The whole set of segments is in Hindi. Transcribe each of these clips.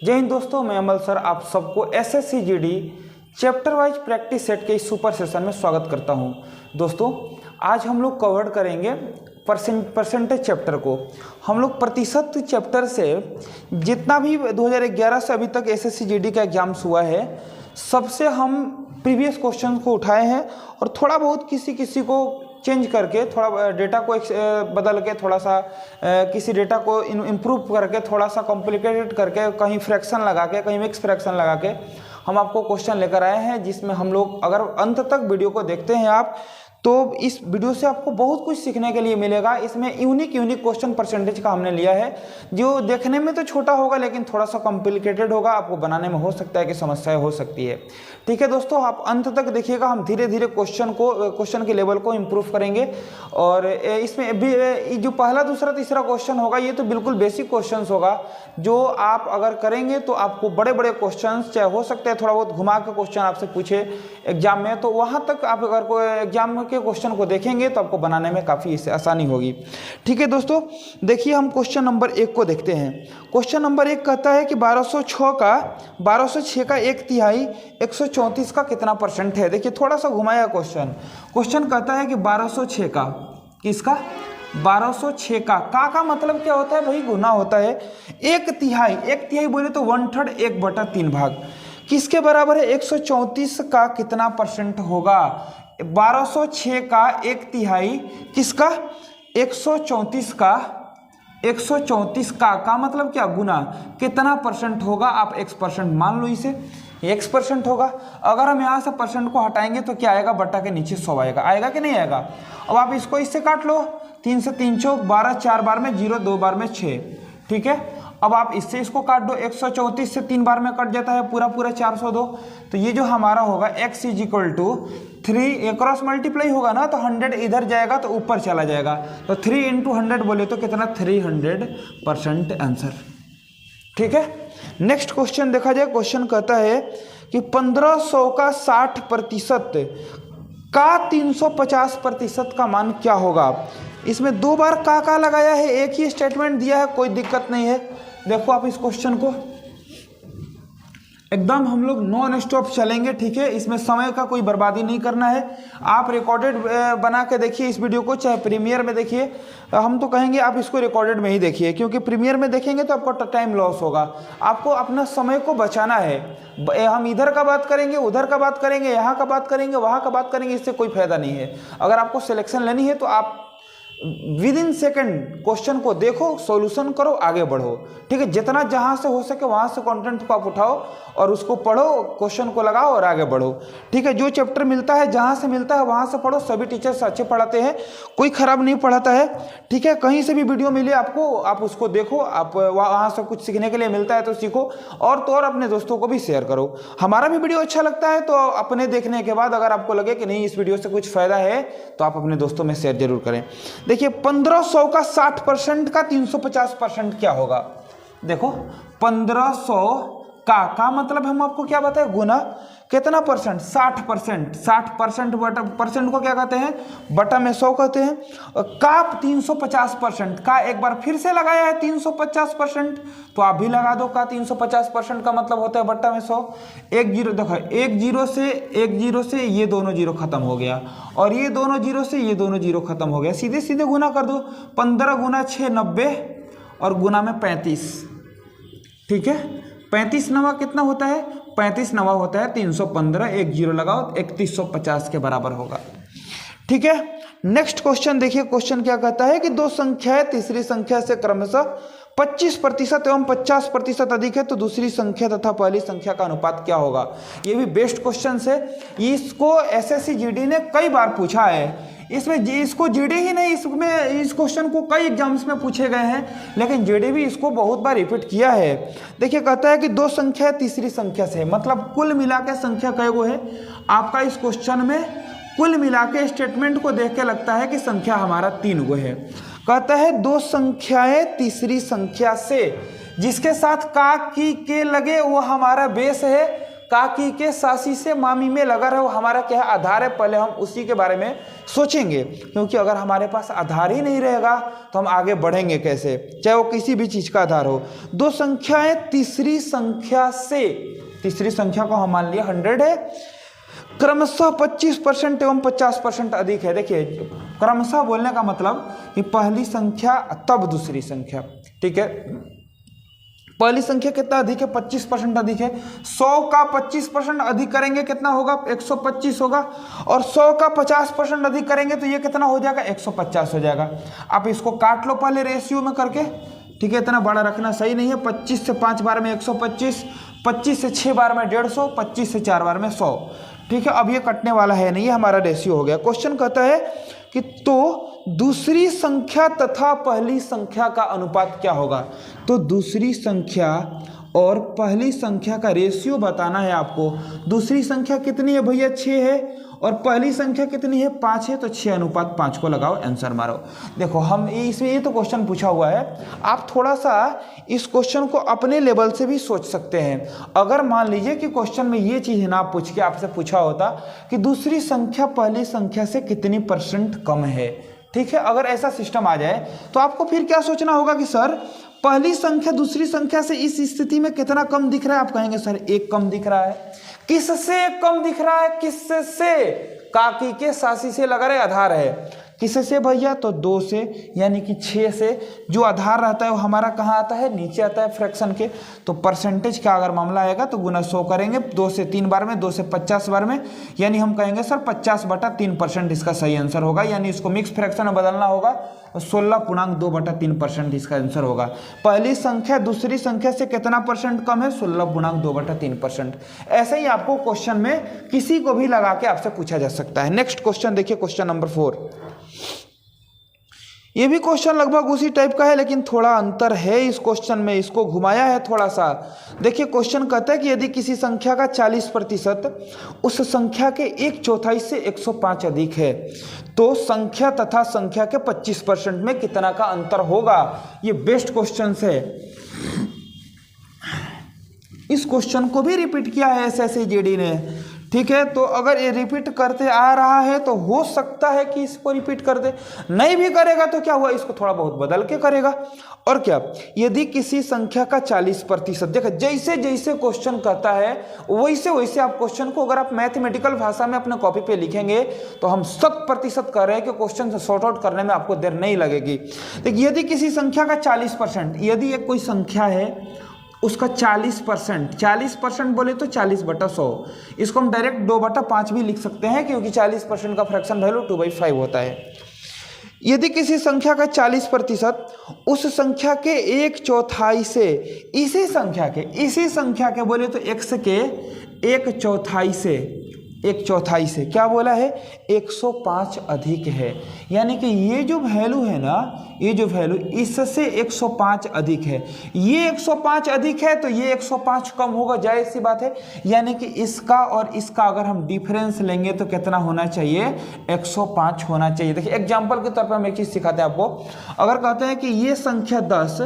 जय हिंद दोस्तों, मैं अमल सर आप सबको SSC GD chapter wise practice set के इस सुपर सेशन में स्वागत करता हूं। दोस्तों आज हम लोग कवर करेंगे परसेंटेज चैप्टर को। हम लोग प्रतिशत चैप्टर से जितना भी 2011 से अभी तक एसएससी जीडी का एग्जाम्स हुआ है सबसे हम प्रीवियस क्वेश्चन को उठाए हैं और थोड़ा बहुत किसी को चेंज करके थोड़ा डेटा को बदल के थोड़ा सा किसी डेटा को इम्प्रूव करके थोड़ा सा कॉम्प्लिकेटेड करके कहीं फ्रैक्शन लगा के कहीं मिक्स फ्रैक्शन लगा के हम आपको क्वेश्चन लेकर आए हैं, जिसमें हम लोग अगर अंत तक वीडियो को देखते हैं आप तो इस वीडियो से आपको बहुत कुछ सीखने के लिए मिलेगा। इसमें यूनिक क्वेश्चन परसेंटेज का हमने लिया है जो देखने में तो छोटा होगा लेकिन थोड़ा सा कॉम्प्लिकेटेड होगा, आपको बनाने में हो सकता है कि समस्याएं हो सकती है। ठीक है दोस्तों, आप अंत तक देखिएगा, हम धीरे धीरे क्वेश्चन के लेवल को इम्प्रूव करेंगे। और इसमें भी जो पहला दूसरा तीसरा क्वेश्चन होगा ये तो बिल्कुल बेसिक क्वेश्चन होगा, जो आप अगर करेंगे तो आपको बड़े बड़े क्वेश्चन चाहे हो सकते हैं थोड़ा बहुत घुमा के क्वेश्चन आपसे पूछे एग्जाम में, तो वहाँ तक आप अगर कोई एग्जाम के क्वेश्चन को देखेंगे तो आपको बनाने में काफ़ी आसानी होगी। ठीक है दोस्तों, देखिए हम क्वेश्चन नंबर 1 को देखते हैं। क्वेश्चन नंबर 1 कहता है कि 1206 का 1/3 134 का कितना परसेंट है। देखिए थोड़ा सा घुमाया क्वेश्चन कहता है कि 1206 का किसका 1206 का मतलब क्या होता है भाई, गुना होता है। 1/3 बोले तो 1/3 1/3 भाग किसके बराबर है 134 का कितना परसेंट होगा। 1206 का 1/3 किसका 134 का मतलब क्या गुना कितना परसेंट होगा, आप x% मान लो, इसे x% होगा। अगर हम यहाँ से परसेंट को हटाएंगे तो क्या आएगा, बट्टा के नीचे 100 आएगा कि नहीं आएगा। अब आप इसको इससे काट लो, 3 से 3 चौक 12, 4 बार में 0, 2 बार में 6। ठीक है, अब आप इससे इसको काट दो, 134 से 3 बार में कट जाता है पूरा 402। तो ये जो हमारा होगा x = 3 क्रॉस मल्टीप्लाई होगा ना, तो 100 इधर जाएगा तो ऊपर चला जाएगा, तो 3 × 100 बोले तो कितना 300% आंसर। ठीक है, नेक्स्ट क्वेश्चन देखा जाए। क्वेश्चन कहता है कि 1500 का 60% का 350% का मान क्या होगा। इसमें 2 बार का लगाया है, एक ही स्टेटमेंट दिया है, कोई दिक्कत नहीं है। देखो आप इस क्वेश्चन को एकदम हम लोग नॉन स्टॉप चलेंगे। ठीक है, इसमें समय का कोई बर्बादी नहीं करना है। आप रिकॉर्डेड बना के देखिए इस वीडियो को, चाहे प्रीमियर में देखिए। हम तो कहेंगे आप इसको रिकॉर्डेड में ही देखिए, क्योंकि प्रीमियर में देखेंगे तो आपको टाइम लॉस होगा। आपको अपना समय को बचाना है। हम इधर का बात करेंगे, उधर का बात करेंगे, यहाँ का बात करेंगे, वहाँ का बात करेंगे, इससे कोई फायदा नहीं है। अगर आपको सिलेक्शन लेनी है तो आप विदिन सेकंड क्वेश्चन को देखो, सॉल्यूशन करो, आगे बढ़ो। ठीक है, जितना जहां से हो सके वहां से कंटेंट को आप उठाओ और उसको पढ़ो, क्वेश्चन को लगाओ और आगे बढ़ो। ठीक है, जो चैप्टर मिलता है जहां से मिलता है वहां से पढ़ो। सभी टीचर्स अच्छे पढ़ाते हैं, कोई खराब नहीं पढ़ाता है। ठीक है, कहीं से भी वीडियो मिले आपको, आप उसको देखो, आप वहां से कुछ सीखने के लिए मिलता है तो सीखो, और तो और अपने दोस्तों को भी शेयर करो। हमारा भी वीडियो अच्छा लगता है तो अपने देखने के बाद अगर आपको लगे कि नहीं इस वीडियो से कुछ फायदा है तो आप अपने दोस्तों में शेयर जरूर करें। देखिए 1500 का 60% का 350% क्या होगा। देखो 1500 का मतलब हम आपको क्या बताए, गुना कितना परसेंट 60%। 60% बटा परसेंट को क्या कहते हैं, बटा में 100 कहते हैं। का 350% का एक बार फिर से लगाया है 350%, तो आप भी लगा दो का 350% का मतलब होता है बट्टा में 100। एक जीरो देखो, एक जीरो से ये दोनों जीरो खत्म हो गया, और ये दोनों जीरो से ये दोनों जीरो खत्म हो गया। सीधे सीधे गुना कर दो, 15 × 6 90 और गुना में 35। ठीक है, 35 9 कितना होता है, 35 9 होता है 315। एक जीरो लगाओ 3150 के बराबर होगा। ठीक है, नेक्स्ट क्वेश्चन देखिए। क्वेश्चन क्या कहता है कि 2 संख्याएं तीसरी संख्या से क्रमशः 25% एवं 50% अधिक है तो दूसरी संख्या तथा पहली संख्या का अनुपात क्या होगा। ये भी बेस्ट क्वेश्चन है, इसको एसएससी जीडी ने कई बार पूछा है। इसमें इसको जीडी ही नहीं, इसमें इस क्वेश्चन को कई एग्जाम्स में पूछे गए हैं, लेकिन जीडी भी इसको बहुत बार रिपीट किया है। देखिए कहता है कि 2 संख्या तीसरी संख्या से, मतलब कुल मिला के संख्या कई गो है। आपका इस क्वेश्चन में कुल मिला के स्टेटमेंट को देख के लगता है कि संख्या हमारा 3 गो है। कहता है 2 संख्याएं तीसरी संख्या से, जिसके साथ का की के लगे वो हमारा बेस है। काकी के सासी से मामी में लगा रहे, वो हमारा क्या है, आधार है। पहले हम उसी के बारे में सोचेंगे, क्योंकि अगर हमारे पास आधार ही नहीं रहेगा तो हम आगे बढ़ेंगे कैसे, चाहे वो किसी भी चीज का आधार हो। दो संख्याएं तीसरी संख्या से, तीसरी संख्या को हम मान लिया 100 है, क्रमशः 25% एवं 50% अधिक है। देखिए क्रमशः बोलने का मतलब कि पहली संख्या तब दूसरी संख्या, ठीक है। पहली संख्या कितना अधिक है, 25% अधिक है। 100 का 25% अधिक करेंगे कितना होगा, 125 होगा। और 100 का 50% अधिक करेंगे तो ये कितना हो जाएगा, 150 हो जाएगा। आप इसको काट लो पहले रेशियो में करके, ठीक है। इतना बड़ा रखना सही नहीं है। 25 से 5 बार में 125, 25 से 6 बार में 150, 25 से 4 बार में 100, ठीक है। अब ये कटने वाला है नहीं, ये हमारा रेशियो हो गया। क्वेश्चन कहता है कि तो दूसरी संख्या तथा पहली संख्या का अनुपात क्या होगा। तो दूसरी संख्या और पहली संख्या का रेशियो बताना है आपको। दूसरी संख्या कितनी है भैया, 6 है, और पहली संख्या कितनी है, 5 है। तो 6:5 को लगाओ, आंसर मारो। देखो हम इसमें, ये तो क्वेश्चन पूछा हुआ है, आप थोड़ा सा इस क्वेश्चन को अपने लेवल से भी सोच सकते हैं। अगर मान लीजिए कि क्वेश्चन में ये चीज ना पूछ के आपसे पूछा होता कि दूसरी संख्या पहली संख्या से कितनी % कम है, ठीक है। अगर ऐसा सिस्टम आ जाए तो आपको फिर क्या सोचना होगा कि सर पहली संख्या दूसरी संख्या से इस स्थिति में कितना कम दिख रहा है। आप कहेंगे सर 1 कम दिख रहा है। किससे कम दिख रहा है, किससे, काकी के सासी से लगा रहे आधार है। किससे भैया, तो 2 से, यानी कि 6 से। जो आधार रहता है वो हमारा कहाँ आता है, नीचे आता है फ्रैक्शन के। तो परसेंटेज का अगर मामला आएगा तो गुना 100 करेंगे, 2 से 3 बार में, 2 से 50 बार में, यानी हम कहेंगे सर 50/3% इसका सही आंसर होगा। यानी इसको मिक्स फ्रैक्शन में बदलना होगा, 16.2/3% इसका आंसर होगा। पहली संख्या दूसरी संख्या से कितना % कम है, 16.2/3%। ऐसे ही आपको क्वेश्चन में किसी को भी लगा के आपसे पूछा जा सकता है। नेक्स्ट क्वेश्चन देखिए, क्वेश्चन नंबर 4। ये भी क्वेश्चन लगभग उसी टाइप का है, लेकिन थोड़ा अंतर है इस क्वेश्चन में, इसको घुमाया है थोड़ा सा। देखिए क्वेश्चन कहता है कि यदि किसी संख्या का 40% उस संख्या के 1/4 से 105 अधिक है, तो संख्या तथा संख्या के 25% में कितना का अंतर होगा। ये बेस्ट क्वेश्चन है। इस क्वेश्चन को भी रिपीट किया है SSCGD ने, ठीक है। तो अगर ये रिपीट करते आ रहा है तो हो सकता है कि इसको रिपीट कर दे, नहीं भी करेगा तो क्या हुआ, इसको थोड़ा बहुत बदल के करेगा। और क्या, यदि किसी संख्या का 40%, देखो जैसे जैसे क्वेश्चन कहता है वैसे वैसे आप क्वेश्चन को, अगर आप मैथमेटिकल भाषा में अपने कॉपी पे लिखेंगे तो हम 100% कर रहे हैं कि क्वेश्चन से सॉर्ट आउट करने में आपको देर नहीं लगेगी। देखिए यदि किसी संख्या का 40%, यदि एक कोई संख्या है उसका 40% बोले तो 40/100, इसको हम डायरेक्ट 2/5 भी लिख सकते हैं, क्योंकि 40% का फ्रैक्शन वैल्यू 2/5 होता है। यदि किसी संख्या का 40% उस संख्या के 1/4 से, इसी संख्या के बोले तो x के 1/4 से क्या बोला है, 105 अधिक है। यानी कि ये जो वैल्यू है ना, ये जो वैल्यू इससे 105 अधिक है, ये 105 अधिक है तो ये 105 कम होगा, जाहिर सी बात है। यानी कि इसका और इसका अगर हम डिफरेंस लेंगे तो कितना होना चाहिए, 105 होना चाहिए। देखिए एग्जांपल के तौर पर हम एक चीज सिखाते हैं आपको। अगर कहते हैं कि ये संख्या 10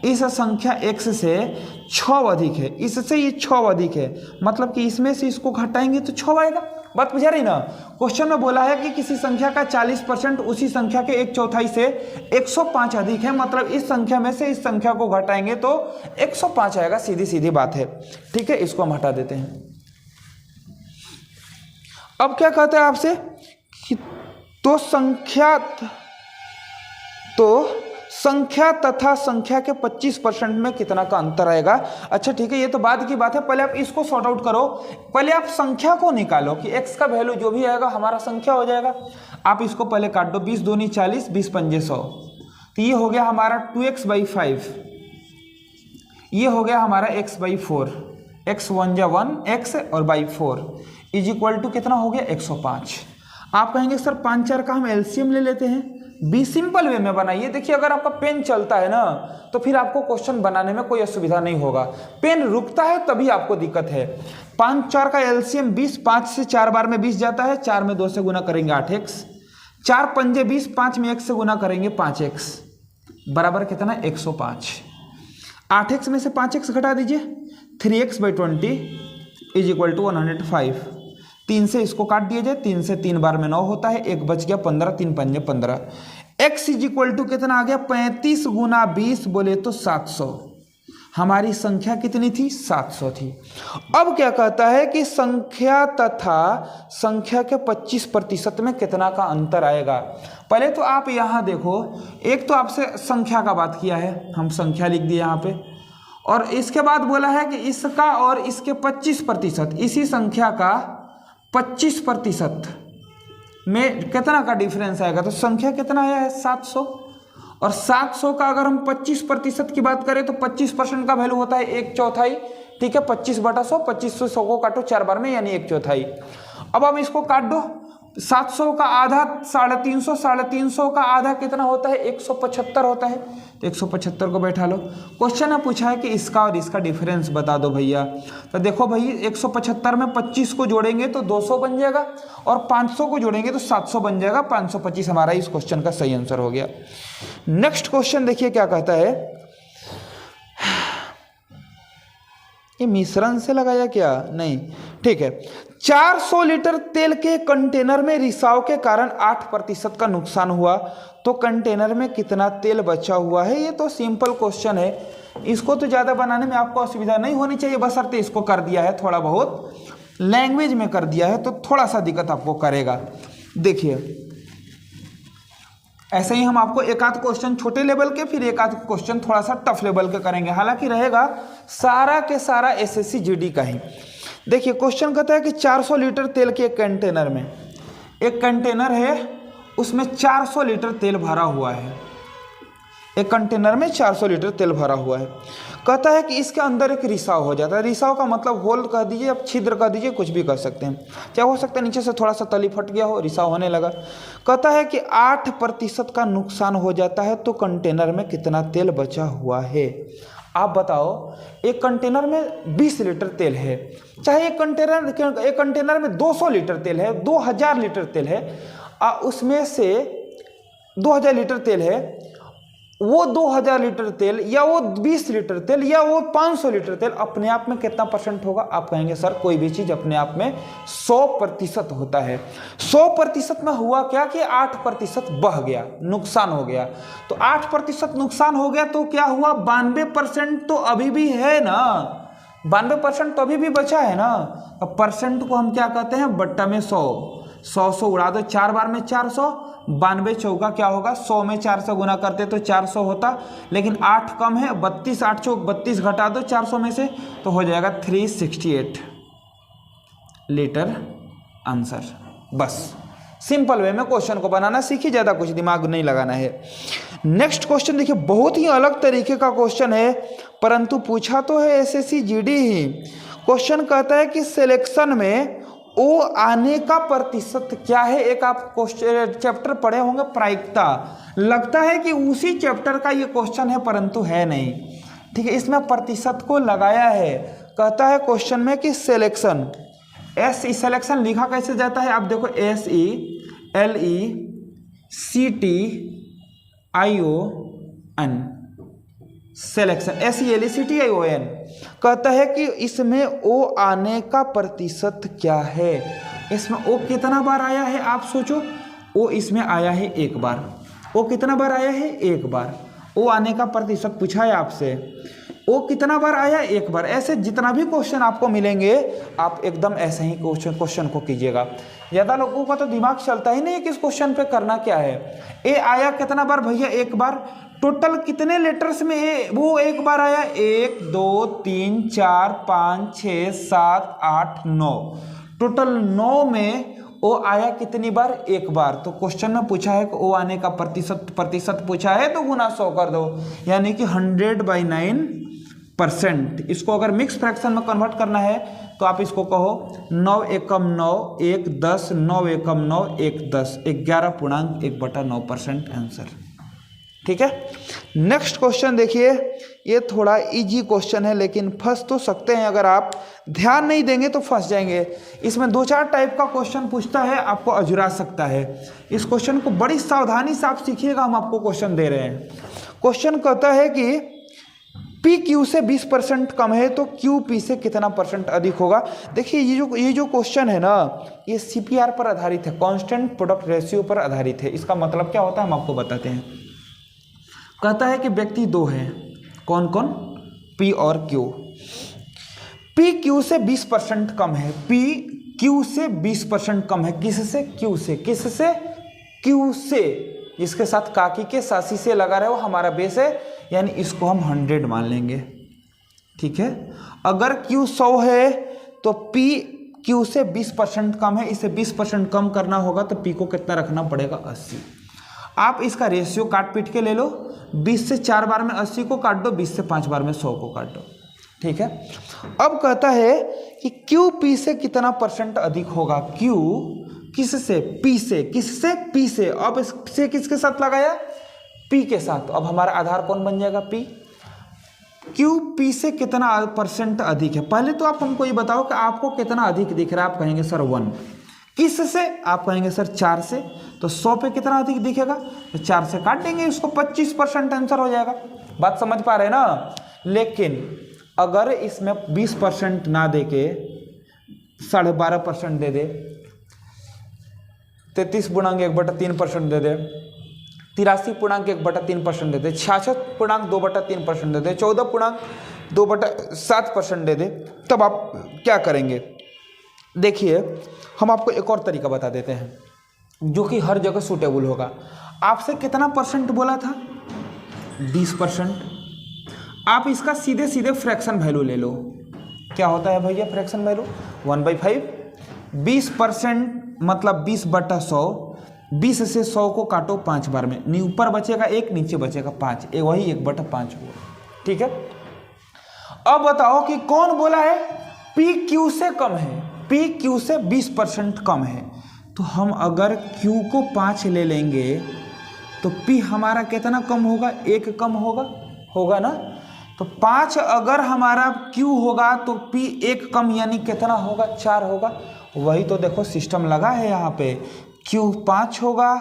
इस संख्या x से 6 अधिक है, इससे ये 6 अधिक है, मतलब कि इसमें से इसको घटाएंगे तो 6 आएगा। बात बुझा रही ना। क्वेश्चन में बोला है कि किसी संख्या का 40% उसी संख्या के 1/4 से 105 अधिक है, मतलब इस संख्या में से इस संख्या को घटाएंगे तो 105 आएगा, सीधी सीधी बात है, ठीक है। इसको हम हटा देते हैं। अब क्या कहते हैं आपसे कि तो संख्या तथा संख्या के 25% में कितना का अंतर आएगा। अच्छा ठीक है, ये तो बाद की बात है, पहले आप इसको सॉर्ट आउट करो। पहले आप संख्या को निकालो कि x का वैल्यू जो भी आएगा हमारा संख्या हो जाएगा। आप इसको पहले काट दो, 20 दूनी 40, 20 पंजे 100, तो ये हो गया हमारा 2x/5, ये हो गया हमारा x/4, x 1 जा 1 x और बाई 4 इज इक्वल टू कितना हो गया, 105। आप कहेंगे सर 5 4 का हम एलसीएम ले लेते हैं। बी सिंपल वे में बनाइए। देखिए अगर आपका पेन चलता है ना तो फिर आपको क्वेश्चन बनाने में कोई असुविधा नहीं होगा। पेन रुकता है तभी आपको दिक्कत है। 5 4 का एलसीएम 20, 5 से 4 बार में 20 जाता है, 4 में 2 से गुना करेंगे 8x, 4 पंजे 20, 5 में 1 से गुना करेंगे 5x, बराबर कितना, 105। 8x में से 5x घटा दीजिए, 3x/20, इज इक्वल टू 105। 3 से इसको काट दिया जाए, 3 से 3 बार में 9 होता है, 1 बच गया 15, 3 पंजे 15। x इज इक्वल टू कितना आ गया 35 गुना 20 बोले तो 700। हमारी संख्या कितनी थी 700 थी। अब क्या कहता है कि संख्या तथा संख्या के 25% में कितना का अंतर आएगा। पहले तो आप यहाँ देखो, एक तो आपसे संख्या का बात किया है, हम संख्या लिख दिए यहाँ पे, और इसके बाद बोला है कि इसका और इसके 25%, इसी संख्या का 25% में कितना का डिफरेंस आएगा। तो संख्या कितना आया है 700, और 700 का अगर हम 25% की बात करें तो 25% का वैल्यू होता है 1/4। ठीक है, 25/100, 25 से 100 को काटो 4 बार में यानी 1/4। अब हम इसको काट दो, 700 का आधा 350, 350 का आधा कितना होता है 175 होता है। तो 175 को बैठा लो। क्वेश्चन में पूछा है कि इसका और इसका डिफरेंस बता दो भैया। तो देखो भाई 175 में 25 को जोड़ेंगे तो 200 बन जाएगा, और 500 को जोड़ेंगे तो 700 बन जाएगा। 525 हमारा इस क्वेश्चन का सही आंसर हो गया। नेक्स्ट क्वेश्चन देखिए क्या कहता है, ये मिश्रण से लगाया क्या, नहीं, ठीक है। 400 लीटर तेल के कंटेनर में रिसाव के कारण 8% का नुकसान हुआ, तो कंटेनर में कितना तेल बचा हुआ है। ये तो सिंपल क्वेश्चन है, इसको तो ज़्यादा बनाने में आपको असुविधा नहीं होनी चाहिए, बशर्ते इसको कर दिया है थोड़ा बहुत लैंग्वेज में कर दिया है तो थोड़ा सा दिक्कत आपको करेगा। देखिए ऐसे ही हम आपको एक आध क्वेश्चन छोटे लेवल के, फिर एक आध क्वेश्चन थोड़ा सा टफ लेवल के करेंगे, हालांकि रहेगा सारा के सारा एसएससी जीडी का ही। देखिए क्वेश्चन कहता है कि 400 लीटर तेल के एक कंटेनर में, एक कंटेनर है उसमें 400 लीटर तेल भरा हुआ है, एक कंटेनर में 400 लीटर तेल भरा हुआ है। कहता है कि इसके अंदर एक रिसाव हो जाता है। रिसाव का मतलब होल कह दीजिए, अब छिद्र कह दीजिए, कुछ भी कर सकते हैं। क्या हो सकता है नीचे से थोड़ा सा तली फट गया हो, रिसाव होने लगा। कहता है कि 8% का नुकसान हो जाता है, तो कंटेनर में कितना तेल बचा हुआ है। आप बताओ, एक कंटेनर में 20 लीटर तेल है, चाहे एक कंटेनर में 200 लीटर तेल है, 2000 लीटर तेल है, उसमें से 2000 लीटर तेल है, वो 2000 लीटर तेल या वो 20 लीटर तेल या वो 500 लीटर तेल अपने आप में कितना परसेंट होगा। आप कहेंगे सर कोई भी चीज़ अपने आप में 100% होता है। 100% में हुआ क्या कि 8% बह गया, नुकसान हो गया। तो 8% नुकसान हो गया तो क्या हुआ, 92% तो अभी भी है ना, 92% तो अभी भी बचा है ना। अब परसेंट को हम क्या कहते हैं, बट्टा में 100 उड़ा दो, 4 बार में 400, 92 चौका क्या होगा, 100 में 400 गुना करते तो 400 होता, लेकिन 8 कम है, 32, 8 चौक 32 घटा दो 400 में से तो हो जाएगा 368 लीटर आंसर। बस सिंपल वे में क्वेश्चन को बनाना सीखिए, ज़्यादा कुछ दिमाग नहीं लगाना है। नेक्स्ट क्वेश्चन देखिए, बहुत ही अलग तरीके का क्वेश्चन है, परंतु पूछा तो है एसएससी जीडी ही। क्वेश्चन कहता है कि सिलेक्शन में ओ आने का प्रतिशत क्या है। एक आप क्वेश्चन चैप्टर पढ़े होंगे प्रायिकता, लगता है कि उसी चैप्टर का ये क्वेश्चन है, परंतु है नहीं। ठीक है, इसमें प्रतिशत को लगाया है। कहता है क्वेश्चन में कि सिलेक्शन, सिलेक्शन लिखा कैसे जाता है, आप देखो SELECTION, सिलेक्शन SELECTION। कहता है कि इसमें ओ आने का प्रतिशत क्या है। इसमें ओ कितना बार आया है, आप सोचो। ओ इसमें आया है 1 बार। ओ कितना बार आया है, 1 बार। ओ आने का प्रतिशत पूछा है आपसे, ओ कितना बार आया, 1 बार। ऐसे जितना भी क्वेश्चन आपको मिलेंगे आप एकदम ऐसे ही क्वेश्चन को कीजिएगा। ज़्यादा लोगों का तो दिमाग चलता ही नहीं है कि इस क्वेश्चन पे करना क्या है। ए आया कितना बार भैया, 1 बार। टोटल कितने लेटर्स में ए वो 1 बार आया, 1 2 3 4 5 6 7 8 9, टोटल 9 में ओ आया कितनी बार, 1 बार। तो क्वेश्चन में पूछा है कि ओ आने का प्रतिशत पूछा है तो गुना 100 कर दो, यानी कि 100/9%। इसको अगर मिक्स फ्रैक्शन में कन्वर्ट करना है तो आप इसको कहो 9 एकम 9 1 10, 9 एकम 9 1 10, 11.1/9% आंसर। ठीक है, नेक्स्ट क्वेश्चन देखिए, ये थोड़ा इजी क्वेश्चन है लेकिन फंस तो सकते हैं, अगर आप ध्यान नहीं देंगे तो फंस जाएंगे। इसमें 2-4 टाइप का क्वेश्चन पूछता है, आपको अजुरा सकता है। इस क्वेश्चन को बड़ी सावधानी से आप सीखिएगा, हम आपको क्वेश्चन दे रहे हैं। क्वेश्चन कहता है कि पी क्यू से 20% कम है तो क्यू पी से कितना परसेंट अधिक होगा। देखिए ये जो क्वेश्चन है ना, ये सीपीआर पर आधारित है, कांस्टेंट प्रोडक्ट रेशियो पर आधारित है। इसका मतलब क्या होता है हम आपको बताते हैं। कहता है कि व्यक्ति दो हैं, कौन कौन, पी और क्यू। पी क्यू से 20% कम है, पी क्यू से 20% कम है, किससे, क्यू से, किससे, क्यू से। इसके साथ काकी के सासी से लगा रहे हो हमारा बेस है, यानी इसको हम 100 मान लेंगे, ठीक है। अगर Q 100 है तो P Q से 20% कम है, इसे 20% कम करना होगा तो P को कितना रखना पड़ेगा, 80। आप इसका रेशियो काट पीट के ले लो, 20 से 4 बार में 80 को काट दो, 20 से 5 बार में 100 को काट दो, ठीक है। अब कहता है कि Q P से कितना परसेंट अधिक होगा। Q किससे, P से, किससे, P से। अब इससे किसके साथ लगाया, P के साथ। अब हमारा आधार कौन बन जाएगा, P। Q P से कितना परसेंट अधिक है। पहले तो आप हमको ये बताओ कि आपको कितना अधिक दिख रहा है। आप कहेंगे सर 1। किससे, आप कहेंगे सर 4 से। तो 100 पे कितना अधिक दिखेगा, तो 4 से काट देंगे इसको, 25% आंसर हो जाएगा। बात समझ पा रहे हैं ना। लेकिन अगर इसमें 20% ना दे के 12.5% दे दे, 33.1/3% दे दे, 83.1/3% दे दे, 66.2/3% दे दे, 14.2/7% दे दे, तब आप क्या करेंगे। देखिए हम आपको एक और तरीका बता देते हैं जो कि हर जगह सूटेबल होगा। आपसे कितना परसेंट बोला था, 20%। आप इसका सीधे सीधे फ्रैक्शन वैल्यू ले लो। क्या होता है भैया फ्रैक्शन वैल्यू, 1/5। 20% मतलब 20/100। 20 से 100 को काटो 5 बार में, ऊपर बचेगा 1, नीचे बचेगा 5, वही 1/5 हुआ, ठीक है। अब बताओ कि कौन बोला है पी क्यू से कम है, पी क्यू से 20% कम है। तो हम अगर क्यू को 5 ले लेंगे तो पी हमारा कितना कम होगा, 1 कम होगा ना। तो 5 अगर हमारा क्यू होगा तो पी 1 कम, यानी कितना होगा, 4 होगा। वही तो देखो सिस्टम लगा है यहाँ पे। Q 5 होगा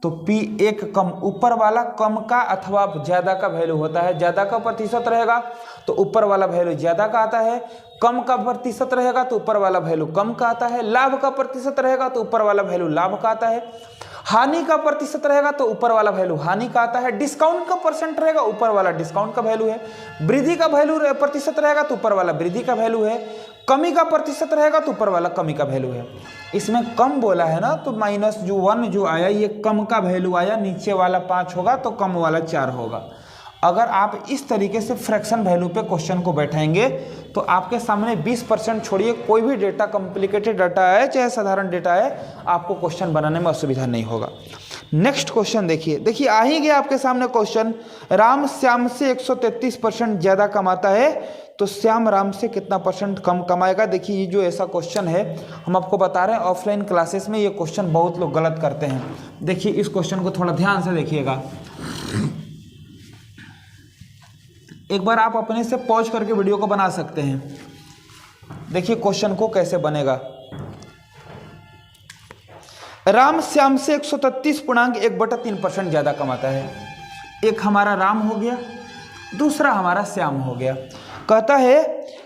तो P 1 कम, ऊपर वाला कम का अथवा ज़्यादा का वैल्यू होता है। ज़्यादा का प्रतिशत रहेगा तो ऊपर वाला वैल्यू ज़्यादा का आता है, कम का प्रतिशत रहेगा तो ऊपर वाला वैल्यू कम का आता है, लाभ का प्रतिशत रहेगा तो ऊपर वाला वैल्यू लाभ का आता है, हानि का प्रतिशत रहेगा तो ऊपर वाला वैल्यू हानि का आता है, डिस्काउंट का परसेंट रहेगा ऊपर वाला डिस्काउंट का वैल्यू है, वृद्धि का वैल्यू प्रतिशत रहेगा तो ऊपर वाला वृद्धि का वैल्यू है, कमी का प्रतिशत रहेगा तो ऊपर वाला कमी का वैल्यू है। इसमें कम बोला है ना, तो माइनस जो 1 जो आया ये कम का वैल्यू आया, नीचे वाला 5 होगा तो कम वाला 4 होगा। अगर आप इस तरीके से फ्रैक्शन वैल्यू पे क्वेश्चन को बैठाएंगे तो आपके सामने 20% छोड़िए कोई भी डेटा, कॉम्प्लिकेटेड डाटा है चाहे साधारण डेटा है, आपको क्वेश्चन बनाने में असुविधा नहीं होगा। नेक्स्ट क्वेश्चन देखिए आ ही गया आपके सामने क्वेश्चन। राम श्याम से 133% ज़्यादा कमाता है तो श्याम राम से कितना परसेंट कम कमाएगा। देखिए ये जो ऐसा क्वेश्चन है हम आपको बता रहे हैं, ऑफलाइन क्लासेस में ये क्वेश्चन बहुत लोग गलत करते हैं। देखिए इस क्वेश्चन को थोड़ा ध्यान से देखिएगा। एक बार आप अपने से पॉज करके वीडियो को बना सकते हैं। देखिए क्वेश्चन को कैसे बनेगा। राम श्याम से 133.1/3% ज़्यादा कमाता है। एक हमारा राम हो गया, दूसरा हमारा श्याम हो गया। कहता है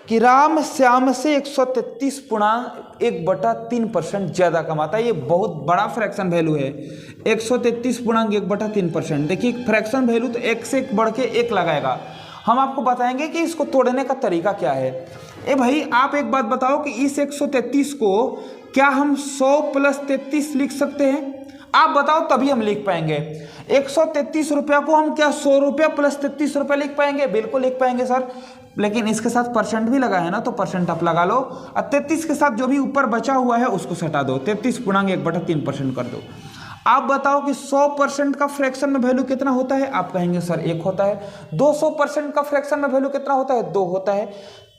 कि राम श्याम से 133.1/3% ज़्यादा कमाता है। ये बहुत बड़ा फ्रैक्शन वैल्यू है, 133.1/3%। देखिए फ्रैक्शन वैल्यू तो एक से बढ़ के एक लगाएगा। हम आपको बताएंगे कि इसको तोड़ने का तरीका क्या है। भाई आप एक बात बताओ कि इस 133 को क्या हम 100 + 33 लिख सकते हैं? आप बताओ तभी हम लिख पाएंगे। 133 रुपया को हम क्या 100 रुपया + 33 रुपया लिख पाएंगे? बिल्कुल लिख पाएंगे सर, लेकिन इसके साथ परसेंट भी लगा है ना, तो परसेंट आप लगा लो और 33 के साथ जो भी ऊपर बचा हुआ है उसको हटा दो, 33.1/3% कर दो। आप बताओ कि 100% का फ्रैक्शन में वैल्यू कितना होता है? आप कहेंगे सर 1 होता है। 200% का फ्रैक्शन में वैल्यू कितना होता है? 2 होता है।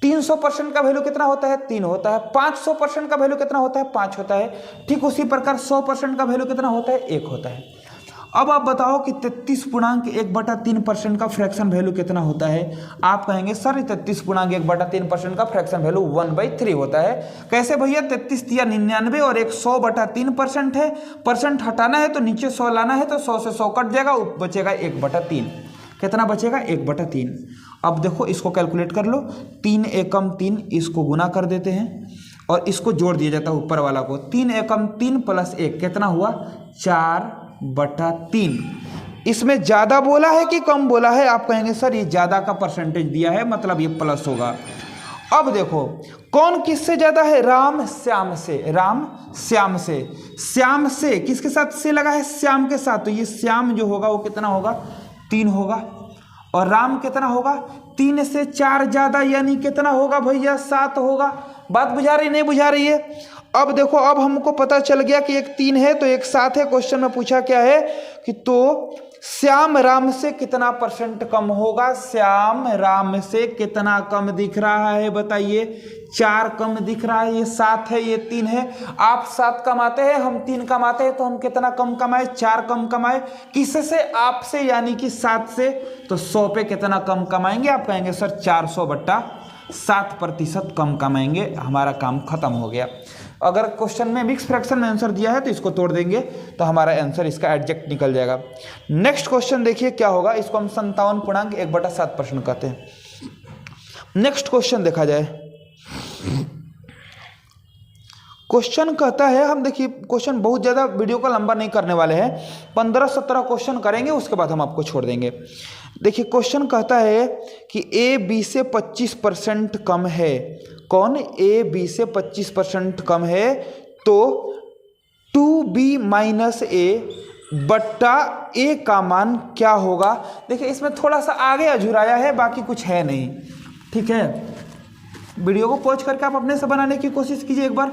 300% का वैल्यू कितना होता है? 3 होता है। 500% का वैल्यू कितना होता है? 5 होता है। ठीक उसी प्रकार 100% का वैल्यू कितना होता है? 1 होता है। अब आप बताओ कि 33.1/3% का फ्रैक्शन वैल्यू कितना होता है? आप कहेंगे सर 33.1/3% का फ्रैक्शन वैल्यू 1/3 होता है। कैसे भैया? 33 × 99 और 100/3% है। परसेंट हटाना है तो नीचे 100 लाना है, तो 100 से 100 कट जाएगा, बचेगा 1/3। कितना बचेगा? 1/3। अब देखो इसको कैलकुलेट कर लो, 3 एकम 3, इसको गुना कर देते हैं और इसको जोड़ दिया जाता है ऊपर वाला को। 3 एकम 3 प्लस 1 कितना हुआ 4/3। इसमें ज़्यादा बोला है कि कम बोला है? आप कहेंगे सर ये ज़्यादा का परसेंटेज दिया है मतलब ये प्लस होगा। अब देखो कौन किससे ज़्यादा है? राम श्याम से। राम श्याम से, श्याम से किसके साथ से लगा है? श्याम के साथ। तो ये श्याम जो होगा वो कितना होगा 3 होगा और राम कितना होगा 3 से 4 ज़्यादा यानी कितना होगा भैया 7 होगा। बात बुझा रही नहीं बुझा रही है? अब देखो अब हमको पता चल गया कि एक 3 है तो एक 7 है। क्वेश्चन में पूछा क्या है कि तो श्याम राम से कितना परसेंट कम होगा? श्याम राम से कितना कम दिख रहा है बताइए? 4 कम दिख रहा है। ये 7 है ये 3 है। आप 7 कमाते हैं हम 3 कमाते हैं तो हम कितना कम कमाए? 4 कम कमाए। किससे? आपसे यानी कि 7 से। तो 100 पे कितना कम कमाएंगे? आप कहेंगे सर 400/7% कम कमाएंगे। हमारा काम खत्म हो गया। अगर क्वेश्चन में मिक्स फ्रैक्शन में आंसर दिया है तो इसको तोड़ देंगे तो हमारा आंसर इसका एडजेक्ट निकल जाएगा। नेक्स्ट क्वेश्चन देखिए क्या होगा। इसको हम 57.1/7% कहते हैं। नेक्स्ट क्वेश्चन देखा जाए। क्वेश्चन कहता है, हम देखिए क्वेश्चन बहुत ज़्यादा वीडियो को लंबा नहीं करने वाले हैं, 15-17 क्वेश्चन करेंगे उसके बाद हम आपको छोड़ देंगे। देखिए क्वेश्चन कहता है कि ए बी से 25% कम है। कौन? ए बी से 25% कम है तो 2b माइनस ए बट्टा ए का मान क्या होगा? देखिए इसमें थोड़ा सा आगे अझुराया है, बाकी कुछ है नहीं। ठीक है, वीडियो को पॉज करके आप अपने से बनाने की कोशिश कीजिए एक बार।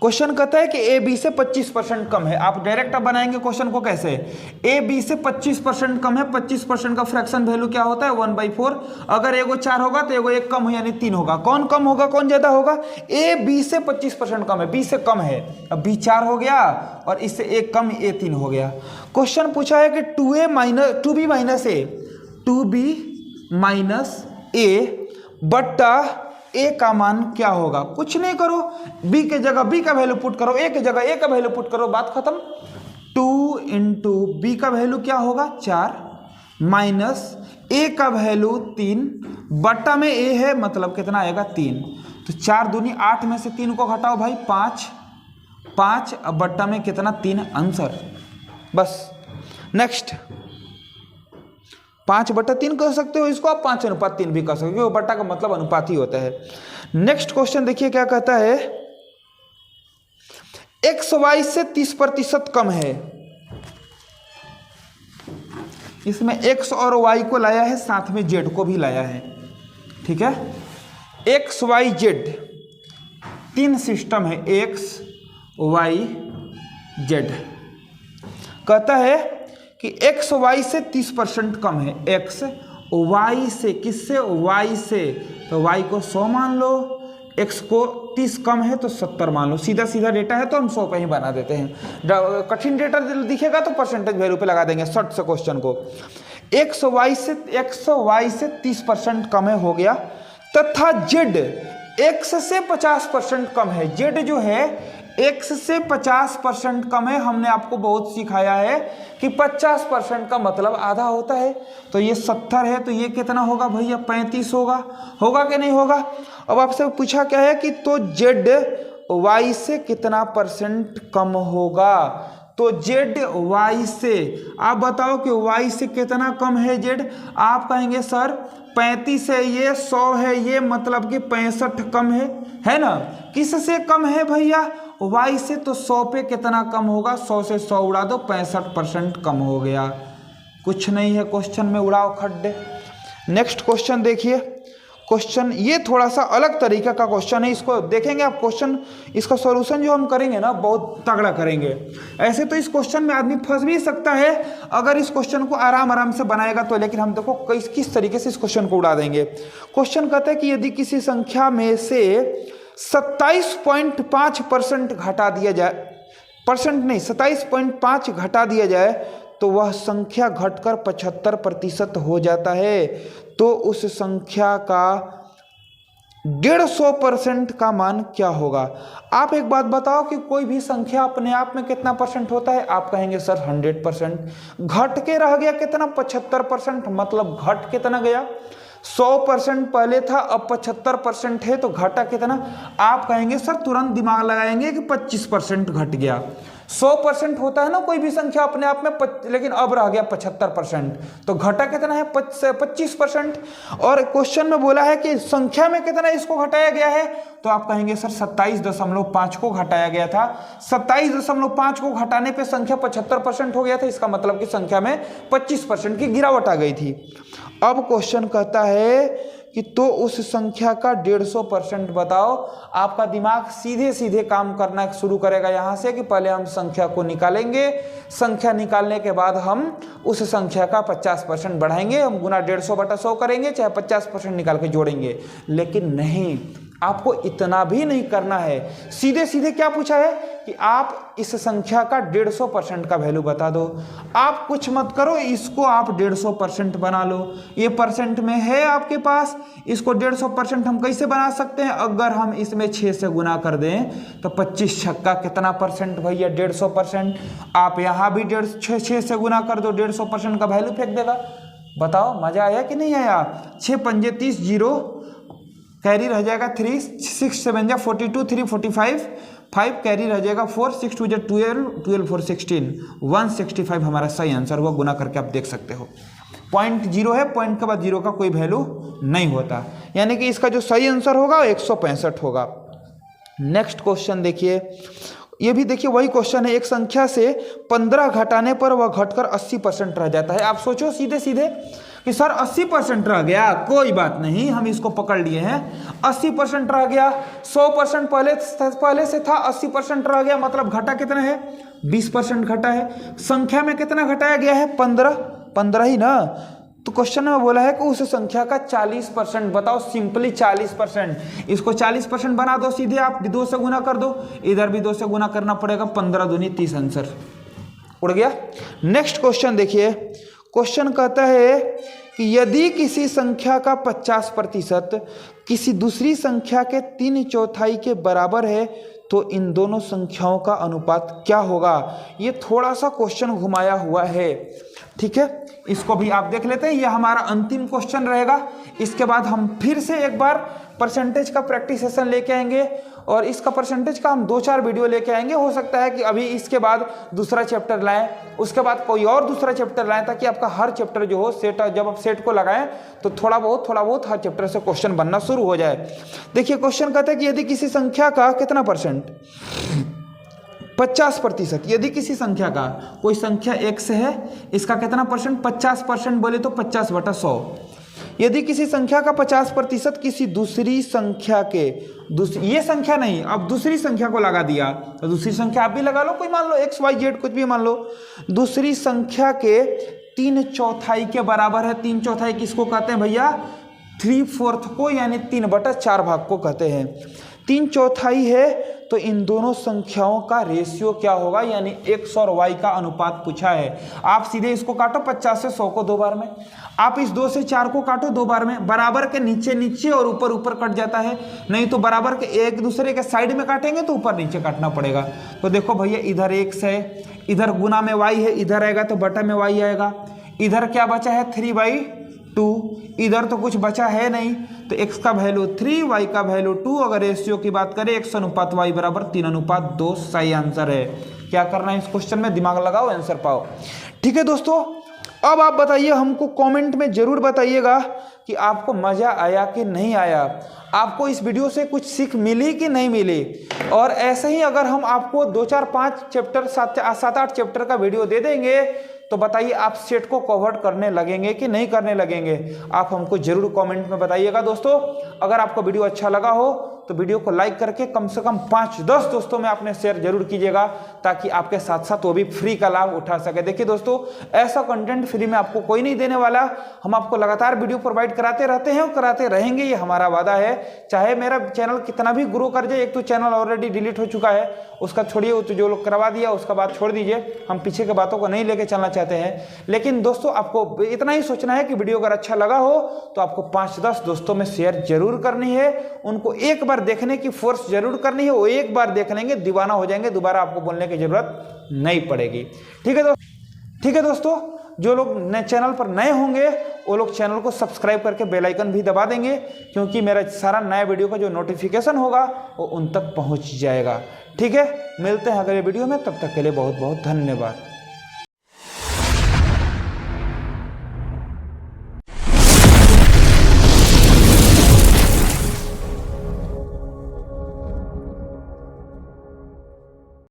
क्वेश्चन कहता है कि ए बी से 25% कम है। आप डायरेक्ट अब बनाएंगे क्वेश्चन को कैसे? ए बी से 25% कम है। 25% का फ्रैक्शन वैल्यू क्या होता है? 1/4। अगर एगो 4 होगा तो एगो 1 कम हो यानी 3 होगा। कौन कम होगा कौन ज्यादा होगा? ए बी से 25% कम है, बी से कम है। अब बी 4 हो गया और इससे 1 कम ए 3 हो गया। क्वेश्चन पूछा है कि 2b माइनस ए बट्टा ए का मान क्या होगा? कुछ नहीं करो, बी के जगह बी का वैल्यू पुट करो, ए के जगह ए का वैल्यू पुट करो, बात खत्म। 2 इंटू बी का वैल्यू क्या होगा 4 माइनस ए का वैल्यू 3 बट्टा में ए है मतलब कितना आएगा 3। तो 4 दूनी 8 में से 3 को घटाओ भाई 5 अब बट्टा में कितना 3 आंसर। बस नेक्स्ट 5/3 कर सकते हो इसको, आप 5:3 भी कर सकते हो क्योंकि बट्टा का मतलब अनुपात ही होता है। नेक्स्ट क्वेश्चन देखिए क्या कहता है। एक्स वाई से 30% कम है। इसमें एक्स और वाई को लाया है, साथ में जेड को भी लाया है। ठीक है, एक्स वाई जेड 3 सिस्टम है, एक्स वाई जेड। कहता है कि एक्स वाई से 30% कम है। एक्स वाई से, किससे? वाई से। तो वाई को 100 मान लो, एक्स को 30 कम है तो 70 मान लो। सीधा सीधा डेटा है तो हम 100 पे ही बना देते हैं। कठिन डेटा दिखेगा तो परसेंटेज वैल्यू पे लगा देंगे शॉर्ट से क्वेश्चन को। एक्स वाई से 30% कम है हो गया, तथा जेड एक्स से 50% कम है। जेड जो है एक्स से 50% कम है। हमने आपको बहुत सिखाया है कि 50% का मतलब आधा होता है। तो ये 70 है तो ये कितना होगा भैया 35 होगा कि नहीं होगा? अब आपसे पूछा क्या है कि तो जेड वाई से कितना परसेंट कम होगा? तो जेड वाई से, आप बताओ कि वाई से कितना कम है जेड? आप कहेंगे सर 35 है ये, 100 है ये, मतलब कि 65 कम है ना? किससे कम है भैया? वाई से। तो 100 पे कितना कम होगा? 100 से 100 उड़ा दो, 65% कम हो गया। कुछ नहीं है क्वेश्चन में, उड़ाओ खड्डे। नेक्स्ट क्वेश्चन देखिए। क्वेश्चन ये थोड़ा सा अलग तरीके का क्वेश्चन है, इसको देखेंगे आप। क्वेश्चन इसका सॉल्यूशन जो हम करेंगे ना बहुत तगड़ा करेंगे। ऐसे तो इस क्वेश्चन में आदमी फंस भी सकता है अगर इस क्वेश्चन को आराम से बनाएगा तो, लेकिन हम देखो किस तरीके से इस क्वेश्चन को उड़ा देंगे। क्वेश्चन कहता है कि यदि किसी संख्या में से 27.5% घटा दिया जाए, परसेंट नहीं 27.5 घटा दिया जाए तो वह संख्या घटकर 75% हो जाता है। तो उस संख्या का 150% का मान क्या होगा। आप एक बात बताओ कि कोई भी संख्या अपने आप में कितना परसेंट होता है। आप कहेंगे सर 100%। घट के रह गया कितना, 75%, मतलब घट कितना गया, 100% पहले था अब 75% है तो घटा कितना। आप कहेंगे सर, तुरंत दिमाग लगाएंगे कि 25% घट गया। 100% होता है ना कोई भी संख्या अपने आप में, लेकिन अब रह गया 75%, तो घटा कितना है, 25%। और क्वेश्चन में बोला है कि संख्या में कितना इसको घटाया गया है, तो आप कहेंगे सर 27.5 को घटाया गया था। 27.5 को घटाने पे संख्या 75% हो गया था, इसका मतलब कि संख्या में 25% की गिरावट आ गई थी। अब क्वेश्चन कहता है कि तो उस संख्या का 150% बताओ। आपका दिमाग सीधे सीधे काम करना शुरू करेगा यहाँ से कि पहले हम संख्या को निकालेंगे, संख्या निकालने के बाद हम उस संख्या का 50% बढ़ाएंगे, हम गुना 150/100 करेंगे, चाहे 50% निकाल के जोड़ेंगे। लेकिन नहीं, आपको इतना भी नहीं करना है। सीधे सीधे क्या पूछा है कि आप इस संख्या का 150% का वैल्यू बता दो। आप कुछ मत करो, इसको आप 150% बना लो। ये परसेंट में है आपके पास, इसको 150% हम कैसे बना सकते हैं, अगर हम इसमें 6 से गुना कर दें तो 25 छक्का कितना परसेंट भैया, 150%। आप यहाँ भी 6 से गुना कर दो, 150% का वैल्यू फेंक देगा। बताओ मजा आया कि नहीं आया। 6 पंजे 30, 0 कैरी रह जाएगा 3, 6 7 42, 3 45, 5 कैरी रह जाएगा 4, 6 2 12, 12 4 16, 165 हमारा सही आंसर हुआ। गुना करके आप देख सकते हो। पॉइंट 0 है, पॉइंट के बाद 0 का कोई वैल्यू नहीं होता, यानी कि इसका जो सही आंसर होगा 165 होगा। नेक्स्ट क्वेश्चन देखिए, ये भी देखिए वही क्वेश्चन है। एक संख्या से 15 घटाने पर वह घटकर 80% रह जाता है। आप सोचो सीधे सीधे कि सर 80% रह गया, कोई बात नहीं, हम इसको पकड़ लिए हैं। 80% रह गया, 100% पहले से था, 80% रह गया, मतलब घटा कितना है, 20% घटा है। संख्या में कितना घटाया गया है, 15 ही ना। तो क्वेश्चन में बोला है कि उस संख्या का 40% बताओ, सिंपली 40%। इसको 40% बना दो सीधे, आप 2 से गुना कर दो, इधर भी 2 से गुना करना पड़ेगा, 15 दूनी 30 आंसर उड़ गया। नेक्स्ट क्वेश्चन देखिए, क्वेश्चन कहता है कि यदि किसी संख्या का 50% किसी दूसरी संख्या के 3/4 के बराबर है तो इन दोनों संख्याओं का अनुपात क्या होगा। ये थोड़ा सा क्वेश्चन घुमाया हुआ है, ठीक है, इसको भी आप देख लेते हैं। ये हमारा अंतिम क्वेश्चन रहेगा। इसके बाद हम फिर से एक बार परसेंटेज का प्रैक्टिस सेशन लेके आएंगे और इसका परसेंटेज का हम 2-4 वीडियो लेके आएंगे। हो सकता है कि अभी इसके बाद दूसरा चैप्टर लाएं, उसके बाद कोई और दूसरा चैप्टर लाएं, ताकि आपका हर चैप्टर जो हो सेट, जब आप सेट को लगाएं तो थोड़ा बहुत हर चैप्टर से क्वेश्चन बनना शुरू हो जाए। देखिए क्वेश्चन कहता है कि यदि किसी संख्या का कितना परसेंट, 50%। यदि किसी संख्या का, कोई संख्या x है, इसका कितना परसेंट, 50% बोले तो 50/100। यदि किसी संख्या का 50% किसी दूसरी संख्या के, ये संख्या नहीं, अब दूसरी संख्या को लगा दिया, तो दूसरी संख्या आप भी लगा लो, कोई मान लो x y z कुछ भी मान लो, दूसरी संख्या के 3/4 के बराबर है। 3/4 किसको कहते हैं भैया, 3/4 को, यानी 3/4 भाग को कहते हैं। 3/4 है तो इन दोनों संख्याओं का रेशियो क्या होगा, यानी x और y का अनुपात पूछा है। आप सीधे इसको काटो, 50 से 100 को 2 बार में, आप इस 2 से 4 को काटो 2 बार में। बराबर के नीचे नीचे और ऊपर ऊपर कट जाता है, नहीं तो बराबर के एक दूसरे के साइड में काटेंगे तो ऊपर नीचे काटना पड़ेगा। तो देखो भैया, इधर x है, इधर गुना में y है, इधर आएगा तो बटा में y आएगा। इधर क्या बचा है, 3/2, इधर तो कुछ बचा है नहीं, तो x का वैल्यू 3, y का वैल्यू 2। अगर रेशियो की बात करें, x अनुपात y बराबर 3:2 सही आंसर है। क्या करना है इस क्वेश्चन में, दिमाग लगाओ, आंसर पाओ। ठीक है दोस्तों, अब आप बताइए, हमको कमेंट में जरूर बताइएगा कि आपको मजा आया कि नहीं आया, आपको इस वीडियो से कुछ सीख मिली कि नहीं मिली। और ऐसे ही अगर हम आपको 2 4 5 चैप्टर 7-8 चैप्टर का वीडियो दे देंगे तो बताइए आप सेट को कवर करने लगेंगे कि नहीं करने लगेंगे। आप हमको जरूर कमेंट में बताइएगा। दोस्तों अगर आपको वीडियो अच्छा लगा हो तो वीडियो को लाइक करके कम से कम 5-10 दोस्तों में आपने शेयर जरूर कीजिएगा, ताकि आपके साथ साथ वो भी फ्री का लाभ उठा सके। देखिए दोस्तों, ऐसा कंटेंट फ्री में आपको कोई नहीं देने वाला। हम आपको लगातार वीडियो प्रोवाइड कराते रहते हैं और कराते रहेंगे, ये हमारा वादा है। चाहे मेरा चैनल कितना भी ग्रो कर जाए, एक तो चैनल ऑलरेडी डिलीट हो चुका है, उसका छोड़िए, तो जो लोग करवा दिया उसका बात छोड़ दीजिए, हम पीछे के बातों को नहीं लेके चलना चाहते हैं। लेकिन दोस्तों, आपको इतना ही सोचना है कि वीडियो अगर अच्छा लगा हो तो आपको 5-10 दोस्तों में शेयर जरूर करनी है, उनको एक बार देखने की फोर्स जरूर करनी है। वो एक बार देख लेंगे, दीवाना हो जाएंगे, दोबारा आपको बोलने की जरूरत नहीं पड़ेगी। ठीक है दोस्तों, जो लोग नए चैनल पर नए होंगे वो लोग चैनल को सब्सक्राइब करके बेल आइकन भी दबा देंगे, क्योंकि मेरा सारा नया वीडियो का जो नोटिफिकेशन होगा वो उन तक पहुंच जाएगा। ठीक है, मिलते हैं अगले वीडियो में, तब तक के लिए बहुत बहुत धन्यवाद।